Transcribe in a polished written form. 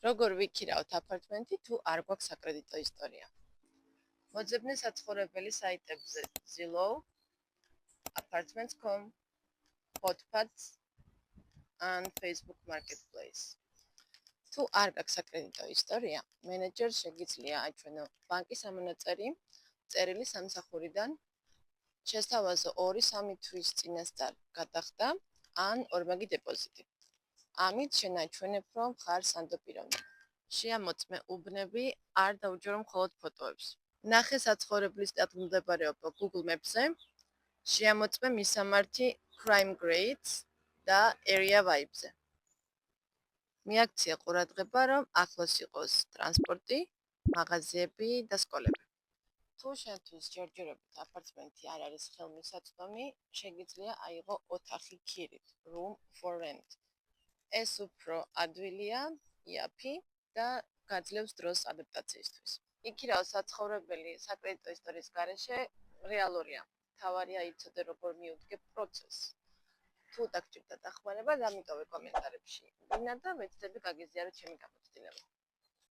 როგორ ვიქირავთ აპარტმენტი თუ არ გვაქვს საკრედიტო ისტორია. მოძებნე საცხოვრებელი საიტებზე Zillow, Apartments.com, Hotpods and Facebook Marketplace. თუ არ გაქვს საკრედიტო ისტორია, მენეჯერს შეგიძლია აჩვენო ბანკის ამონაწერი, წერილი სამსახურიდან, შესთავაზო 2-3 თვის წინასწარ გადახდა ან ორმაგი დეპოზიტი. ამით შენაჩვენებ, რომ ხარ სანდო პიროვნება. შეამოწმე უბნები, არ დაუჯერო მხოლოდ ფოტოებს. ნახე საცხოვრებლის სტატუსმდებარეობა Google Maps-ზე. შეამოწმე მისამართი Crime Grades და Area Vibe-ზე. მიაქცია ყურადღება, რომ ახლოს იყოს ტრანსპორტი, მაღაზიები და სკოლები. თუ შენთვის ჯერჯერობით აპარტმენტი არ არის ხელმისაწვდომი, შეგიძლია აიღო ოთახი ქირით, room for rent. ეს უფრო ადვილია, იაფი და გაძლევს დროს ადაპტაციისთვის. იქირავ საცხოვრებელი საკრედიტო ისტორიის გარეშე რეალურია. თავარია იცოდე, როგორ მიუდგებ პროცესს. თუ დაგჭირდა დახმარება, დამიტოვე კომენტარებში. ვინა და ვეცდები გაგიზიარო ჩემი გამოცდილება.